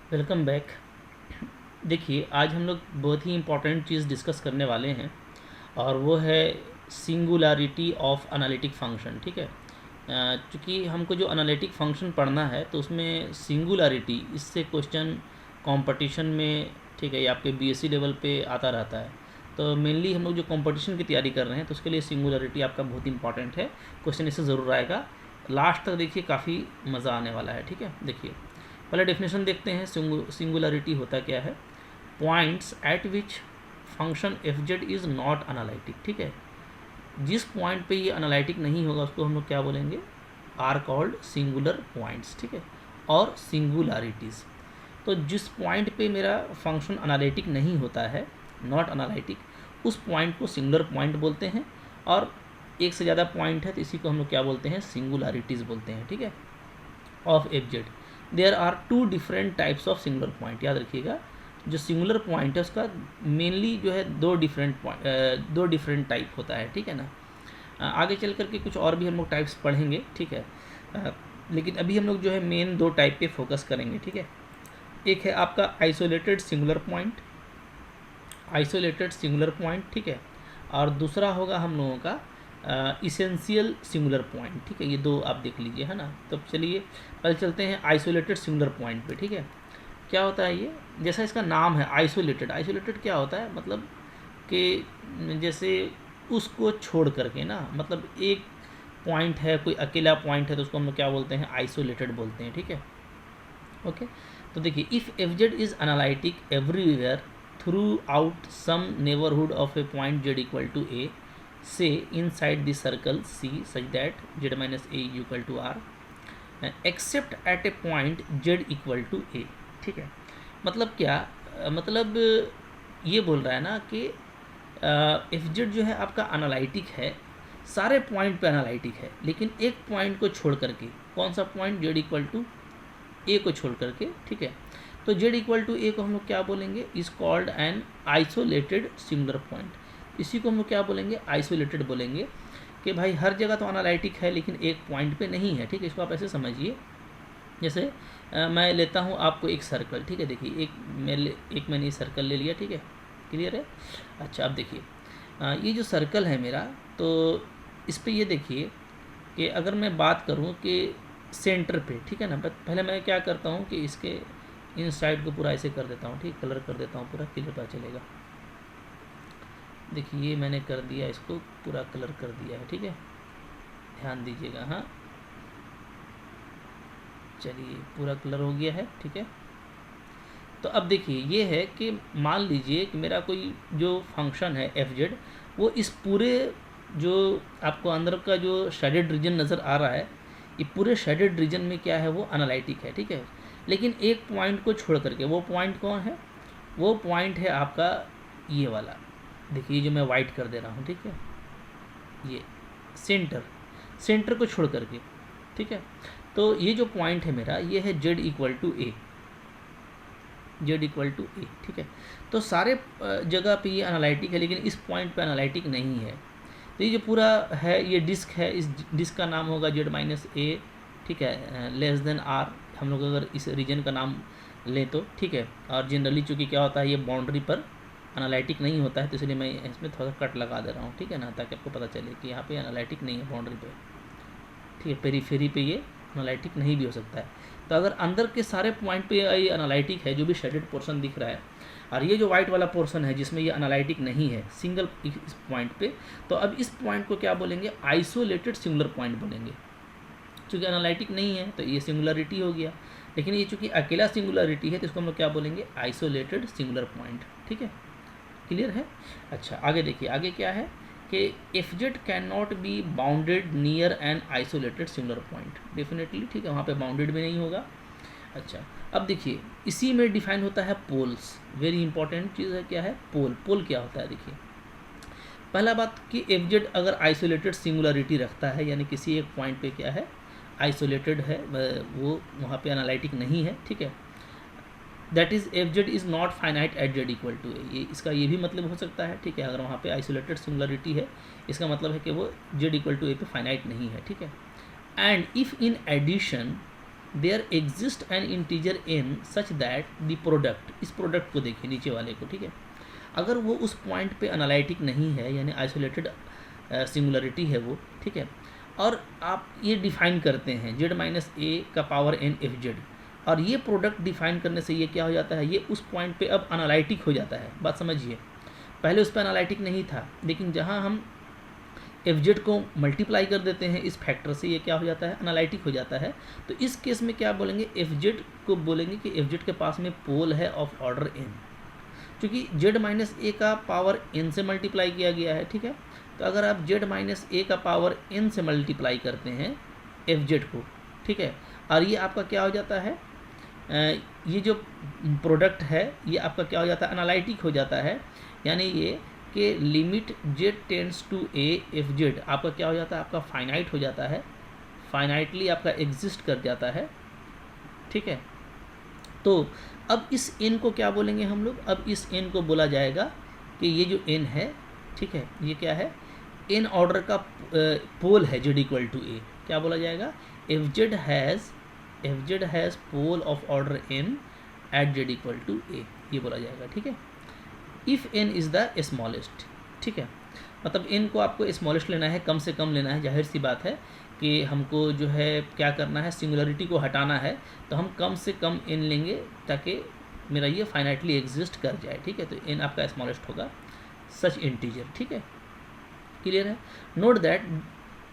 Welcome back. देखिए, आज हम लोग बहुत ही इम्पोर्टेंट चीज़ डिस्कस करने वाले हैं और वो है सिंगुलरिटी ऑफ एनालिटिक फंक्शन। ठीक है, चूँकि हमको जो एनालिटिक फंक्शन पढ़ना है तो उसमें सिंगुलरिटी, इससे क्वेश्चन कंपटीशन में, ठीक है, ये आपके बीएससी लेवल पे आता रहता है। तो मेनली हम लोग जो कंपटीशन की तैयारी कर रहे हैं तो उसके लिए सिंगुलरिटी आपका बहुत इंपॉर्टेंट है। क्वेश्चन इससे ज़रूर आएगा। लास्ट तक देखिए, काफ़ी मज़ा आने वाला है। ठीक है, देखिए पहले डेफिनेशन देखते हैं। सिंगुलरिटी होता क्या है? Points at which function F Z is not analytic. ठीक है, जिस पॉइंट पे ये एनालिटिक नहीं होगा उसको हम लोग क्या बोलेंगे? Are called singular points. ठीक है, और सिंगुलरिटीज़। तो जिस पॉइंट पे मेरा फंक्शन एनालिटिक नहीं होता है, नॉट एनालिटिक, उस पॉइंट को सिंगुलर पॉइंट बोलते हैं। और एक से ज़्यादा पॉइंट है तो इसी को हम लोग क्या बोलते हैं? सिंगुलरिटीज़ बोलते हैं। ठीक है, of F Z there are two different types of singular point. याद रखिएगा, जो सिंगुलर पॉइंट है उसका मेनली जो है दो डिफरेंट टाइप होता है। ठीक है ना, आगे चल करके कुछ और भी हम लोग टाइप्स पढ़ेंगे। ठीक है, लेकिन अभी हम लोग जो है मेन दो टाइप पे फोकस करेंगे। ठीक है, एक है आपका आइसोलेटेड सिंगुलर पॉइंट, ठीक है, और दूसरा होगा हम लोगों का इसेंशियल सिंगुलर पॉइंट। ठीक है, ये दो आप देख लीजिए, है ना। तो चलिए पहले चलते हैं आइसोलेटेड सिंगुलर पॉइंट पे। ठीक है, क्या होता है ये? जैसा इसका नाम है आइसोलेटेड, आइसोलेटेड क्या होता है? मतलब कि जैसे उसको छोड़ करके ना, मतलब एक पॉइंट है, कोई अकेला पॉइंट है तो उसको हम लोग क्या बोलते हैं? आइसोलेटेड बोलते हैं। ठीक है, ओके। तो देखिए, if F Z is analytic everywhere throughout some neighbourhood of a point Z equal to A, say inside the circle C such that z minus a equal to r except at a point z equal to a। ठीक है, मतलब क्या? मतलब ये बोल रहा है ना कि एफ जेड जो है आपका एनालिटिक है, सारे पॉइंट पे एनालिटिक है, लेकिन एक पॉइंट को छोड़ करके। कौन सा पॉइंट? जेड इक्वल टू ए को छोड़ करके। ठीक है, तो जेड इक्वल टू ए को हम लोग क्या बोलेंगे? Is called an isolated singular point. इसी को हम लोग क्या बोलेंगे? आइसोलेटेड बोलेंगे। कि भाई हर जगह तो एनालिटिक है लेकिन एक पॉइंट पे नहीं है। ठीक है, इसको आप ऐसे समझिए, जैसे मैं लेता हूँ आपको एक सर्कल। ठीक है, देखिए मैंने ये सर्कल ले लिया। ठीक है, क्लियर है? अच्छा, अब देखिए ये जो सर्कल है मेरा, तो इस पर ये देखिए कि अगर मैं बात करूँ कि सेंटर पे, ठीक है ना, पहले मैं क्या करता हूँ कि इसके इन साइड को पूरा ऐसे कर देता हूँ। ठीक, कलर कर देता हूँ पूरा, क्लियर पता चलेगा। देखिए ये मैंने कर दिया, इसको पूरा कलर कर दिया है। ठीक है, ध्यान दीजिएगा। हाँ, चलिए पूरा कलर हो गया है। ठीक है, तो अब देखिए ये है कि मान लीजिए कि मेरा कोई जो फंक्शन है एफ जेड, वो इस पूरे जो आपको अंदर का जो शेडेड रीजन नज़र आ रहा है, ये पूरे शेडेड रीजन में क्या है? वो एनालिटिक है। ठीक है, लेकिन एक पॉइंट को छोड़ करके। वो पॉइंट कौन है? वो पॉइंट है आपका ये वाला। देखिए जो मैं वाइट कर दे रहा हूँ। ठीक है, ये सेंटर को छोड़ करके। ठीक है, तो ये जो पॉइंट है मेरा, ये है जेड इक्वल टू ए, ठीक है। तो सारे जगह पे ये एनालिटिक है, लेकिन इस पॉइंट पे एनालिटिक नहीं है। तो ये जो पूरा है, ये डिस्क है, इस डिस्क का नाम होगा जेड माइनस ए। ठीक है, लेस देन आर, हम लोग अगर इस रीजन का नाम लें तो। ठीक है, और जनरली चूँकि क्या होता है, ये बाउंड्री पर एनालिटिक नहीं होता है, तो इसलिए मैं इसमें थोड़ा सा कट लगा दे रहा हूँ। ठीक है ना, ताकि आपको पता चले कि यहाँ पे एनालिटिक नहीं है बाउंड्री पे। ठीक है, पेरीफेरी पे ये एनालिटिक नहीं भी हो सकता है। तो अगर अंदर के सारे पॉइंट पे ये एनालिटिक है, जो भी शेडेड पोर्शन दिख रहा है, और ये जो वाइट वाला पोर्शन है जिसमें ये एनालिटिक नहीं है सिंगल इस पॉइंट पे, तो अब इस पॉइंट को क्या बोलेंगे? आइसोलेटेड सिंगुलर पॉइंट बोलेंगे। चूँकि एनालिटिक नहीं है तो ये सिंगुलरिटी हो गया, लेकिन ये चूँकि अकेला सिंगुलरिटी है तो इसको हम लोग क्या बोलेंगे? Isolated singular point. ठीक है, क्लियर है? अच्छा, आगे देखिए, आगे क्या है कि F Z can not be bounded near N isolated singular point. Definitely, ठीक है, वहाँ पे बाउंडेड भी नहीं होगा। अच्छा, अब देखिए इसी में डिफाइन होता है पोल्स। वेरी इंपॉर्टेंट चीज़ है, क्या है? पोल क्या होता है? देखिए पहला बात कि एफ जेड अगर आइसोलेटेड सिंगुलरिटी रखता है, यानी किसी एक पॉइंट पे क्या है? आइसोलेटेड है, वो वहाँ पे एनालिटिक नहीं है। ठीक है, that is F Z is not finite at Z equal to A. ये इसका ये भी मतलब हो सकता है। ठीक है, अगर वहाँ पे आइसोलेटेड सिंगुलरिटी है, इसका मतलब है कि वो जेड इक्वल टू ए पे फाइनाइट नहीं है। ठीक है, and if in addition there exist an integer n such that the product, इस प्रोडक्ट को देखिए नीचे वाले को, ठीक है, अगर वो उस पॉइंट पे एनालिटिक नहीं है, यानी आइसोलेटेड सिंगुलरिटी है वो, ठीक है, और आप ये डिफाइन करते हैं z माइनस ए का पावर n एफ जेड, और ये प्रोडक्ट डिफाइन करने से ये क्या हो जाता है, ये उस पॉइंट पे अब एनालिटिक हो जाता है। बात समझिए, पहले उस पर एनालिटिक नहीं था, लेकिन जहाँ हम एफ जेड को मल्टीप्लाई कर देते हैं इस फैक्टर से, ये क्या हो जाता है, एनालिटिक हो जाता है। तो इस केस में क्या बोलेंगे, एफ जेड को बोलेंगे कि एफ जेड के पास में पोल है ऑफ ऑर्डर n, क्योंकि z माइनस ए का पावर n से मल्टीप्लाई किया गया है, ठीक है। तो अगर आप z माइनस ए का पावर n से मल्टीप्लाई करते हैं एफ जेड को, ठीक है, और ये आपका क्या हो जाता है, ये जो प्रोडक्ट है ये आपका क्या हो जाता है, एनालिटिक हो जाता है, यानी ये कि limit z tends to a F Z आपका क्या हो जाता है, आपका फाइनाइट हो जाता है, फाइनाइटली आपका एग्जिस्ट कर जाता है, ठीक है। तो अब इस n को क्या बोलेंगे हम लोग, अब इस n को बोला जाएगा कि ये जो n है, ठीक है, ये क्या है, n ऑर्डर का पोल है z इक्वल टू a, क्या बोला जाएगा, F Z has pole of order n at z equal to a, ये बोला जाएगा, ठीक है। If n is the smallest, ठीक है, मतलब n को आपको स्मॉलेस्ट लेना है, कम से कम लेना है, जाहिर सी बात है कि हमको जो है क्या करना है, सिंगुलरिटी को हटाना है, तो हम कम से कम n लेंगे ताकि मेरा ये फाइनाइटली एग्जिस्ट कर जाए, ठीक है। तो n आपका स्मॉलेस्ट होगा सच इंटीजर, ठीक है, क्लियर है। Note that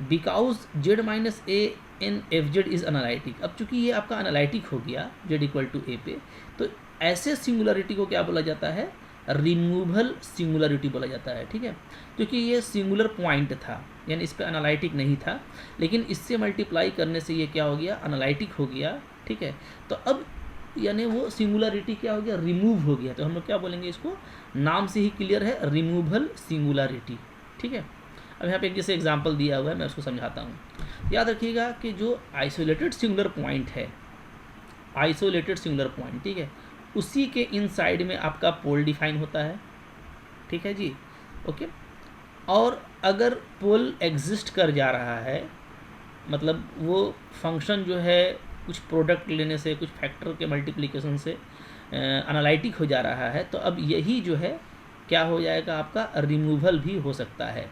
because z minus A in F Z is analytic, अब चूंकि ये आपका एनालिटिक हो गया z इक्वल टू ए पे, तो ऐसे सिंगुलरिटी को क्या बोला जाता है, रिमूवल सिंगुलरिटी बोला जाता है, ठीक है, क्योंकि ये सिंगुलर पॉइंट था, यानी इस पर एनालिटिक नहीं था, लेकिन इससे मल्टीप्लाई करने से ये क्या हो गया, एनालिटिक हो गया, ठीक है। तो अब यानी वो सिंगुलरिटी क्या हो गया, रिमूव हो गया, तो हम लोग क्या बोलेंगे इसको, नाम से ही क्लियर है, रिमूवल सिंगुलरिटी, ठीक है। अब यहाँ पे एक जैसे एग्जांपल दिया हुआ है, मैं उसको समझाता हूँ। याद रखिएगा कि जो आइसोलेटेड सिंगुलर पॉइंट है, आइसोलेटेड सिंगुलर पॉइंट, ठीक है, उसी के इनसाइड में आपका पोल डिफाइन होता है, ठीक है जी, ओके। और अगर पोल एग्जिस्ट कर जा रहा है, मतलब वो फंक्शन जो है कुछ प्रोडक्ट लेने से, कुछ फैक्टर के मल्टीप्लिकेशन से एनालिटिक हो जा रहा है, तो अब यही जो है क्या हो जाएगा, आपका रिमूवल भी हो सकता है,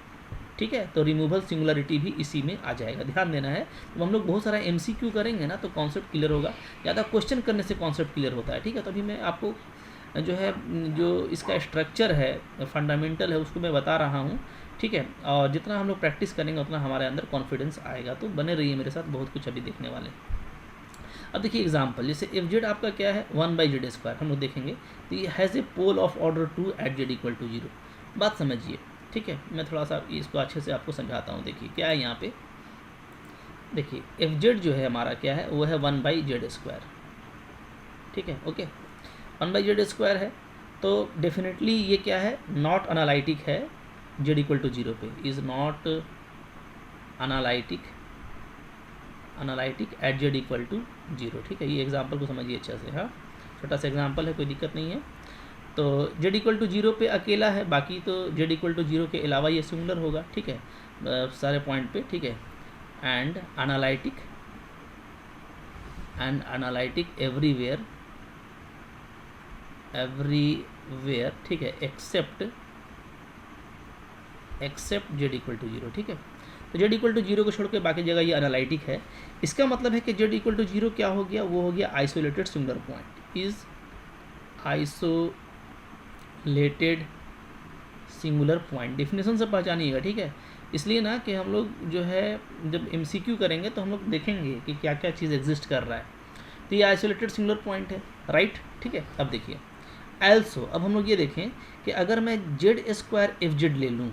ठीक है। तो रिमूवल सिंगुलरिटी भी इसी में आ जाएगा, ध्यान देना है। तो हम लोग बहुत सारा MCQ करेंगे ना, तो कॉन्सेप्ट क्लियर होगा, ज़्यादा क्वेश्चन करने से कॉन्सेप्ट क्लियर होता है, ठीक है। तो अभी मैं आपको जो है, जो इसका स्ट्रक्चर है, फंडामेंटल है, उसको मैं बता रहा हूँ, ठीक है। और जितना हम लोग प्रैक्टिस करेंगे उतना हमारे अंदर कॉन्फिडेंस आएगा, तो बने रहिए मेरे साथ, बहुत कुछ अभी देखने वाले। अब देखिए एग्जांपल, जैसे एफ जेड आपका क्या है, 1/z² हम लोग देखेंगे, तो ये has a pole of order 2 at z equal to 0। बात समझिए, ठीक है, मैं थोड़ा सा इसको अच्छे से आपको समझाता हूँ। देखिए क्या है यहाँ पे, देखिए एफ जेड जो है हमारा क्या है, वो है 1/z², ठीक है, ओके, 1/z² है, तो डेफिनेटली ये क्या है, नॉट एनालिटिक है z इक्वल टू 0 पे, is not analytic at z equal to 0, ठीक है। ये एग्जांपल को समझिए अच्छा से, हाँ, छोटा सा एग्जांपल है, कोई दिक्कत नहीं है। तो z इक्वल टू 0 पे अकेला है, बाकी तो z इक्वल टू 0 के अलावा ये सिंगुलर होगा, ठीक है, सारे पॉइंट पे, ठीक है। एंड एनालिटिक एवरीवेयर, ठीक है, एक्सेप्ट z इक्वल टू 0, ठीक है। तो z इक्वल टू 0 को छोड़ के बाकी जगह ये एनालिटिक है। इसका मतलब है कि z इक्वल टू 0 क्या हो गया, वो हो गया isolated singular point, is isolated singular point. Definition से पहचानिएगा, ठीक है, इसलिए ना कि हम लोग जो है जब MCQ करेंगे तो हम लोग देखेंगे कि क्या क्या चीज़ एग्जिस्ट कर रहा है। तो ये आइसोलेटेड सिंगुलर पॉइंट है, राइट, ठीक है। अब देखिए एल्सो, अब हम लोग ये देखें कि अगर मैं z² एफ जेड ले लूँ,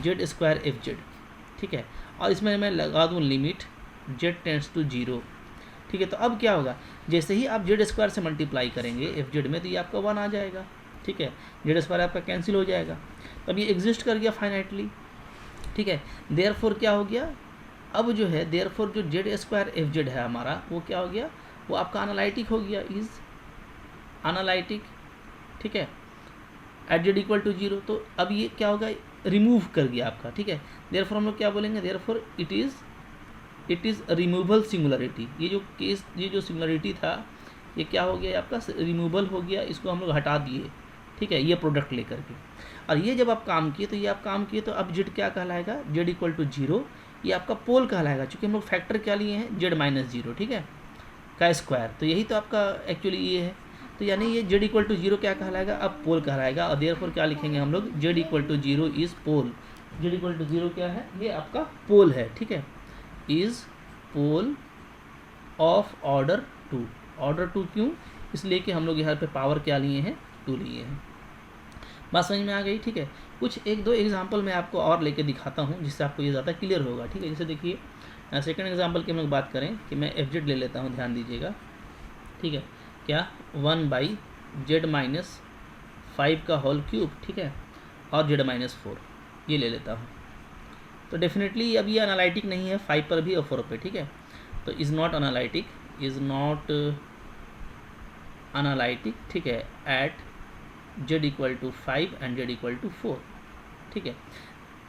z² एफ जेड, ठीक है, और इसमें मैं लगा दूँ लिमिट z टेंड्स टू 0, ठीक है। तो अब क्या होगा, जैसे ही आप z² से मल्टीप्लाई करेंगे एफ जेड में, तो ये आपका 1 आ जाएगा, ठीक है, z² आपका कैंसिल हो जाएगा, तो अब ये एग्जिस्ट कर गया फाइनाइटली, ठीक है। देयरफॉर क्या हो गया, अब जो है देयरफॉर जो z² एफ जेड है हमारा, वो क्या हो गया, वो आपका एनालिटिक हो गया, इज़ एनालिटिक, ठीक है, एट z इक्वल टू 0। तो अब ये क्या होगा, रिमूव कर गया आपका, ठीक है। देयरफॉर हम लोग क्या बोलेंगे, therefore it is it is removal singularity. ये जो सिंगुलरिटी था ये क्या हो गया, आपका रिमूवल हो गया, इसको हम लोग हटा दिए, ठीक है, ये प्रोडक्ट लेकर के। और ये जब आप काम किए तो ये आप काम किए तो अब जेड क्या कहलाएगा, जेड इक्वल टू जीरो, ये आपका पोल कहलाएगा, क्योंकि हम लोग फैक्टर क्या लिए हैं, जेड माइनस जीरो, ठीक है, का स्क्वायर। तो यही तो आपका एक्चुअली ये है। तो यानी ये जेड इक्वल टू जीरो क्या कहलाएगा, अब पोल कहलाएगा। और देयरफॉर क्या लिखेंगे हम लोग, Z equal to zero is pole. Z equal to zero क्या है, ये आपका पोल है, ठीक है, is pole of order two. Order two क्यों, इसलिए कि हम लोग यहाँ पे पावर क्या लिए हैं, टू लिए हैं। बात समझ में आ गई, ठीक है। कुछ एक दो एग्जांपल मैं आपको और लेके दिखाता हूँ जिससे आपको ये ज़्यादा क्लियर होगा, ठीक है। जैसे देखिए सेकंड एग्जांपल की हम लोग बात करें कि मैं एफ जेड ले लेता हूँ, ध्यान दीजिएगा, ठीक है, क्या 1 बाई जेड माइनस 5 का होल क्यूब, ठीक है, और जेड माइनस 4 ये ले लेता हूँ। तो डेफिनेटली अब ये एनालिटिक नहीं है 5 पर भी और 4 पर, ठीक है। तो is not analytic, is not analytic, ठीक है, at Z equal to 5 and Z equal to 4, ठीक है।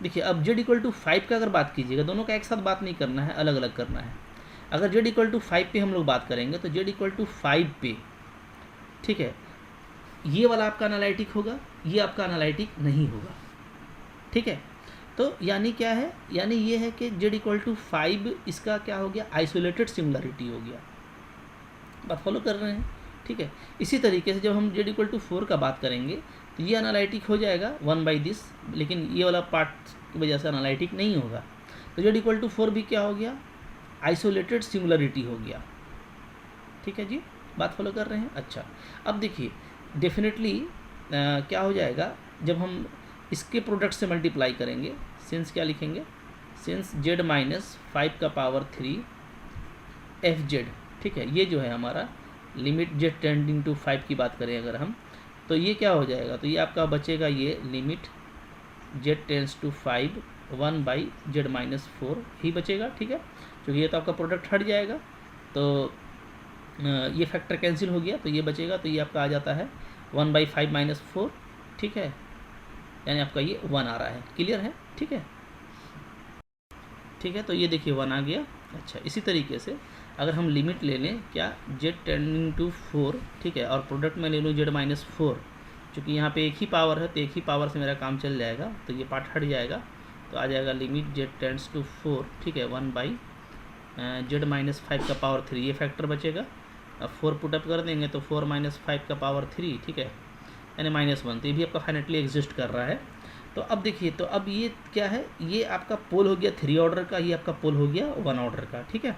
देखिए अब जेड इक्वल टू 5 का अगर बात कीजिएगा, दोनों का एक साथ बात नहीं करना है, अलग अलग करना है। अगर जेड इक्वल टू 5 पे हम लोग बात करेंगे तो जेड इक्वल टू 5 पे, ठीक है, ये वाला आपका एनालिटिक होगा, ये आपका एनालिटिक नहीं होगा, ठीक है। तो यानी क्या है, यानी ये है कि जेड इक्वल टू 5 इसका क्या हो गया, आइसोलेटेड सिंगुलरिटी हो गया। बात फॉलो कर रहे हैं, ठीक है। इसी तरीके से जब हम जेड इक्वल टू 4 का बात करेंगे तो ये एनालिटिक हो जाएगा 1 बाई दिस, लेकिन ये वाला पार्ट की वजह से एनालिटिक नहीं होगा। तो जेड इक्वल टू 4 भी क्या हो गया, आइसोलेटेड सिंगुलरिटी हो गया, ठीक है जी। बात फॉलो कर रहे हैं। अच्छा अब देखिए डेफिनेटली क्या हो जाएगा, जब हम इसके प्रोडक्ट से मल्टीप्लाई करेंगे, सिंस क्या लिखेंगे, सिंस जेड माइनस 5 का पावर 3 एफ जेड, ठीक है, ये जो है हमारा लिमिट जेड टेंडिंग टू 5 की बात करें अगर हम, तो ये क्या हो जाएगा, तो ये आपका बचेगा, ये limit Z tends to 5 1 by Z minus 4 ही बचेगा, ठीक है, क्योंकि ये तो आपका प्रोडक्ट हट जाएगा, तो ये फैक्टर कैंसिल हो गया, तो ये बचेगा, तो ये आपका आ जाता है 1 बाई 5 माइनस 4, ठीक है, यानी आपका ये 1 आ रहा है, क्लियर है, ठीक है, ठीक है। तो ये देखिए 1 आ गया। अच्छा इसी तरीके से अगर हम लिमिट ले लें क्या, जेड टेंडिंग टू 4, ठीक है, और प्रोडक्ट में ले लूँ जेड माइनस 4, चूँकि यहाँ पे एक ही पावर है तो एक ही पावर से मेरा काम चल जाएगा, तो ये पार्ट हट जाएगा, तो आ जाएगा लिमिट जेड टेंड्स टू 4, ठीक है, 1 बाई जेड माइनस 5 का पावर 3, ये फैक्टर बचेगा। अब 4 पुटअप कर देंगे तो 4 माइनस 5 का पावर 3, ठीक है, यानी -1, तो ये भी आपका फाइनेटली एग्जिस्ट कर रहा है। तो अब देखिए, तो अब ये क्या है, ये आपका पोल हो गया 3 ऑर्डर का, ये आपका पोल हो गया 1 ऑर्डर का, ठीक है।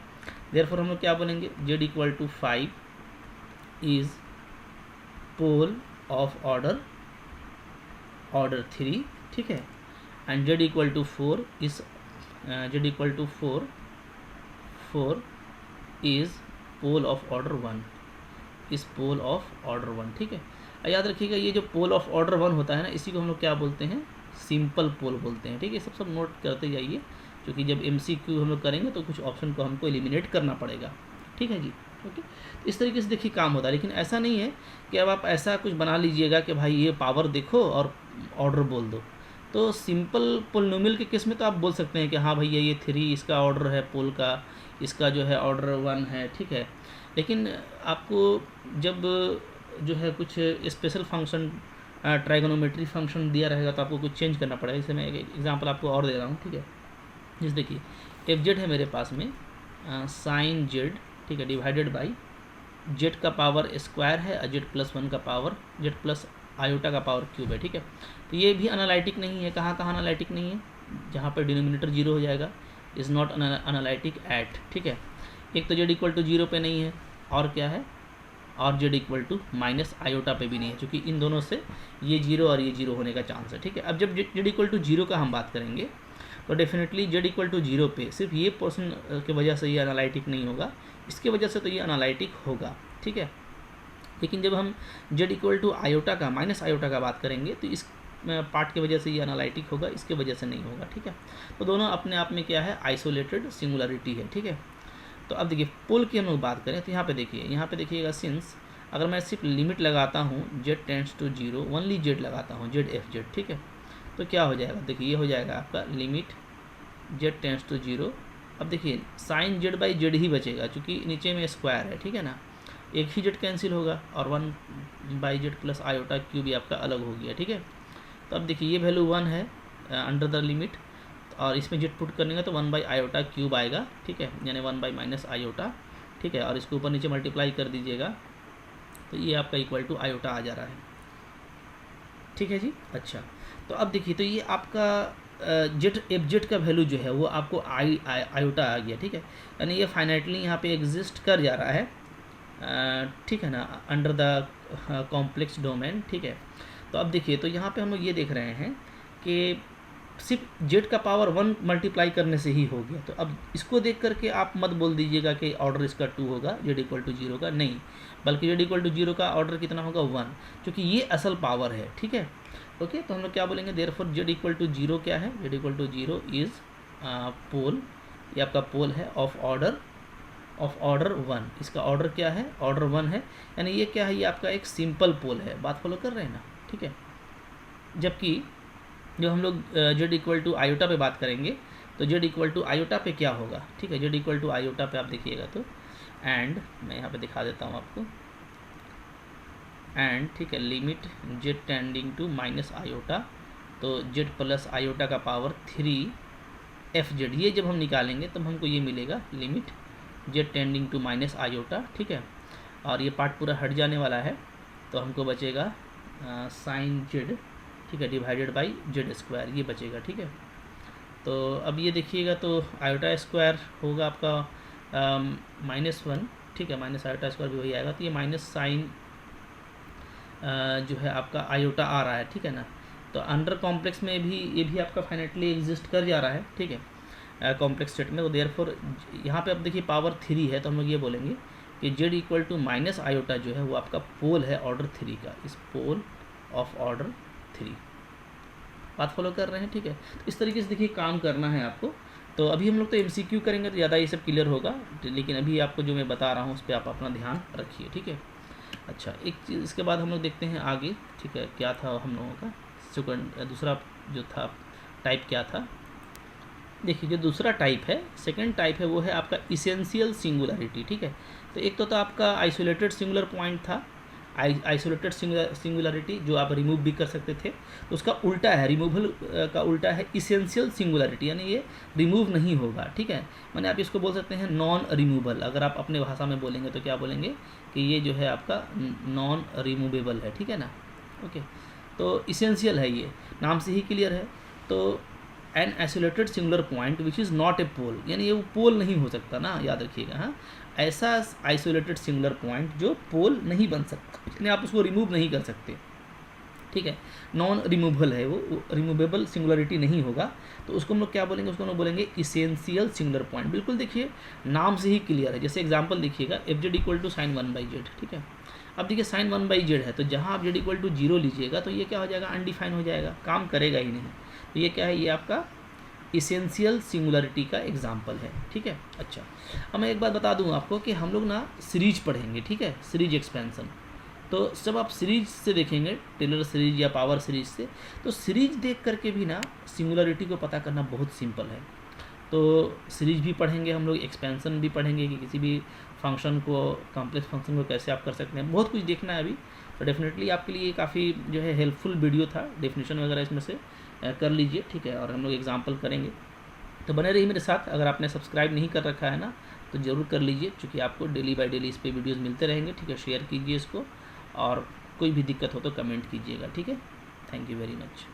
देयरफॉर हम लोग क्या बोलेंगे, Z equal to 5 is pole of order 3, ठीक है, and Z equal to 4 is Z equal to 4 is pole of order 1, is pole of order 1, ठीक है। याद रखिएगा ये जो पोल ऑफ ऑर्डर 1 होता है ना, इसी को हम लोग क्या बोलते हैं, सिंपल पोल बोलते हैं, ठीक है। सब नोट करते जाइए, क्योंकि जब MCQ हम लोग करेंगे तो कुछ ऑप्शन को हमको एलिमिनेट करना पड़ेगा, ठीक है जी, ओके। इस तरीके से देखिए काम होता है, लेकिन ऐसा नहीं है कि अब आप ऐसा कुछ बना लीजिएगा कि भाई ये पावर देखो और ऑर्डर बोल दो। तो सिंपल पोलिनोमियल के केस में तो आप बोल सकते हैं कि हाँ भैया ये 3 इसका ऑर्डर है पोल का, इसका जो है ऑर्डर 1 है, ठीक है। लेकिन आपको जब जो है कुछ स्पेशल फंक्शन ट्राइगोनोमेट्री फंक्शन दिया रहेगा तो आपको कुछ चेंज करना पड़ेगा। जैसे मैं एक एग्जांपल आपको और दे रहा हूँ, ठीक है। जैसे देखिए एफ जेड है मेरे पास में साइन जेड, ठीक है, डिवाइडेड बाई जेड का पावर स्क्वायर है और जेड प्लस 1 का पावर, जेड प्लस आयोटा का पावर क्यूब है, ठीक है। तो ये भी एनालिटिक नहीं है, कहाँ एनालिटिक नहीं है, जहाँ पर डिनोमिनेटर 0 हो जाएगा, इज़ नॉट एनालिटिक एट, ठीक है। एक तो जेड इक्वल टू 0 पे नहीं है, और क्या है, और Z equal to minus iota पे भी नहीं है, क्योंकि इन दोनों से ये 0 और ये 0 होने का चांस है, ठीक है। अब जब जेड इक्वल टू 0 का हम बात करेंगे तो डेफिनेटली जेड इक्वल टू 0 पे सिर्फ ये पोर्शन की वजह से ये एनालिटिक नहीं होगा, इसके वजह से तो ये एनालिटिक होगा, ठीक है। लेकिन जब हम जेड इक्वल टू आयोटा का माइनस आयोटा का बात करेंगे तो इस पार्ट की वजह से ये एनालिटिक होगा, इसके वजह से नहीं होगा, ठीक है। तो दोनों अपने आप में क्या है, आइसोलेटेड सिंगुलरिटी है, ठीक है। तो अब देखिए पोल की हम लोग बात करें तो यहाँ पे देखिएगा सिंस अगर मैं सिर्फ लिमिट लगाता हूँ Z tends to 0, only Z लगाता हूँ, जेड एफ जेड, ठीक है, तो क्या हो जाएगा, देखिए ये हो जाएगा आपका लिमिट जेड टेंड्स टू 0 अब देखिए साइन जेड बाई जेड ही बचेगा क्योंकि नीचे में स्क्वायर है, ठीक है ना, एक ही जेड कैंसिल होगा और 1/z प्लस आयोटा क्यूब भी आपका अलग हो गया, ठीक है। तो अब देखिए ये वैल्यू 1 है अंडर द लिमिट, और इसमें जेड पुट करने का तो 1/आयोटा क्यूब आएगा, ठीक है, यानी 1 माइनस आयोटा, ठीक है, और इसको ऊपर नीचे मल्टीप्लाई कर दीजिएगा तो ये आपका इक्वल टू आयोटा आ जा रहा है, ठीक है जी। अच्छा, तो अब देखिए तो ये आपका जेड एफ जेड का वैल्यू जो है वो आपको आयोटा आ गया, ठीक है, यानी ये फाइनाइटली यहाँ पे एग्जिस्ट कर जा रहा है, ठीक है ना, अंडर द कॉम्प्लेक्स डोमेन, ठीक है। तो अब देखिए तो यहाँ पे हम लोग ये देख रहे हैं कि सिर्फ जेड का पावर 1 मल्टीप्लाई करने से ही हो गया। तो अब इसको देख करके आप मत बोल दीजिएगा कि ऑर्डर इसका 2 होगा जेड इक्वल टू 0 का, नहीं, बल्कि जेड इक्वल टू 0 का ऑर्डर कितना होगा 1, क्योंकि ये असल पावर है, ठीक है। ओके, तो हम लोग क्या बोलेंगे, देयरफॉर जेड इक्वल टू 0 क्या है, जेड इक्वल टू 0 इज़ पोल, ये आपका पोल है ऑफ ऑर्डर 1, इसका ऑर्डर क्या है, ऑर्डर 1 है, यानी ये क्या है, ये आपका एक सिंपल पोल है, बात फॉलो कर रहे हैं ना, ठीक है। जबकि जब हम लोग जेड इक्वल टू आयोटा पे बात करेंगे तो जेड इक्वल टू आयोटा पे क्या होगा, ठीक है, जेड इक्वल टू आयोटा पे आप देखिएगा तो एंड, मैं यहाँ पे दिखा देता हूँ आपको, एंड, ठीक है, limit Z tending to minus iota, तो जेड प्लस आयोटा का पावर 3 ये जब हम निकालेंगे तब हमको ये मिलेगा limit Z tending to minus iota, ठीक है, और ये पार्ट पूरा हट जाने वाला है तो हमको बचेगा साइन जेड, ठीक है, डिवाइडेड बाई जेड स्क्वायर, ये बचेगा, ठीक है। तो अब ये देखिएगा तो आयोटा स्क्वायर होगा आपका -1, ठीक है, माइनस आयोटा स्क्वायर भी वही आएगा, तो ये माइनस साइन जो है आपका आयोटा आ रहा है, ठीक है ना। तो अंडर कॉम्प्लेक्स में भी ये भी आपका फाइनेटली एग्जिस्ट कर जा रहा है, ठीक है, कॉम्प्लेक्स स्टेट में। तो देयरफॉर यहाँ पे अब देखिए पावर 3 है तो हम लोग ये बोलेंगे कि Z equal to minus iota जो है वो आपका पोल है ऑर्डर 3 का, इस पोल ऑफ ऑर्डर 3, बात फॉलो कर रहे हैं, ठीक है। तो इस तरीके से देखिए काम करना है आपको। तो अभी हम लोग तो MCQ करेंगे तो ज़्यादा ये सब क्लियर होगा, लेकिन अभी आपको जो मैं बता रहा हूँ उस पर आप अपना ध्यान रखिए, ठीक है। अच्छा, एक चीज़ इसके बाद हम लोग देखते हैं आगे, ठीक है, क्या था हम लोगों का सेकंड, दूसरा जो था टाइप क्या था। देखिए जो दूसरा टाइप है, सेकंड टाइप है, वो है आपका इसेंशियल सिंगुलरिटी, ठीक है। तो एक तो आपका आइसोलेटेड सिंगुलर पॉइंट था, आइसोलेटेड सिंगुलरिटी जो आप रिमूव भी कर सकते थे, तो उसका उल्टा है, रिमूवल का उल्टा है इसेंशियल सिंगुलरिटी, यानी ये रिमूव नहीं होगा, ठीक है। मैंने आप इसको बोल सकते हैं नॉन रिमूवल, अगर आप अपने भाषा में बोलेंगे तो क्या बोलेंगे कि ये जो है आपका नॉन रिमूवेबल है, ठीक है ना। ओके, तो इसेंशियल है, ये नाम से ही क्लियर है। तो an isolated singular point which is not a pole, यानी ये पोल नहीं हो सकता ना, याद रखिएगा, हाँ, ऐसा आइसोलेटेड सिंगुलर पॉइंट जो पोल नहीं बन सकता, यानी आप उसको रिमूव नहीं कर सकते, ठीक है, नॉन रिमूवेबल है, वो रिमूवेबल सिंगुलरिटी नहीं होगा, तो उसको हम लोग क्या बोलेंगे, उसको हम लोग बोलेंगे इसेंशियल सिंगुलर पॉइंट। बिल्कुल देखिए नाम से ही क्लियर है, जैसे एग्जांपल देखिएगा F Z equal to sine 1/z, ठीक है। अब देखिए साइन 1/z है, तो जहाँ आप जेड इक्वल टू 0 लीजिएगा तो ये क्या हो जाएगा, अनडिफाइन हो जाएगा, काम करेगा ही नहीं। तो ये क्या है, ये आपका इसेंशियल सिंगुलरिटी का एग्जाम्पल है, ठीक है। अच्छा, अब मैं एक बात बता दूं आपको कि हम लोग ना सीरीज पढ़ेंगे, ठीक है, सीरीज एक्सपेंशन। तो जब आप सीरीज से देखेंगे, टेलर सीरीज या पावर सीरीज से, तो सीरीज देख करके भी ना सिंगुलरिटी को पता करना बहुत सिंपल है। तो सीरीज भी पढ़ेंगे हम लोग, एक्सपेंशन भी पढ़ेंगे कि किसी भी फंक्शन को, कॉम्प्लेक्स फंक्शन को कैसे आप कर सकते हैं, बहुत कुछ देखना है अभी। तो डेफिनेटली आपके लिए काफ़ी जो है हेल्पफुल वीडियो था, डेफिनेशन वगैरह इसमें से कर लीजिए, ठीक है, और हम लोग एग्जाम्पल करेंगे। तो बने रहिए मेरे साथ। अगर आपने सब्सक्राइब नहीं कर रखा है ना तो ज़रूर कर लीजिए, क्योंकि आपको डेली बाय डेली इस पर वीडियोज़ मिलते रहेंगे, ठीक है। शेयर कीजिए इसको, और कोई भी दिक्कत हो तो कमेंट कीजिएगा, ठीक है। Thank you very much.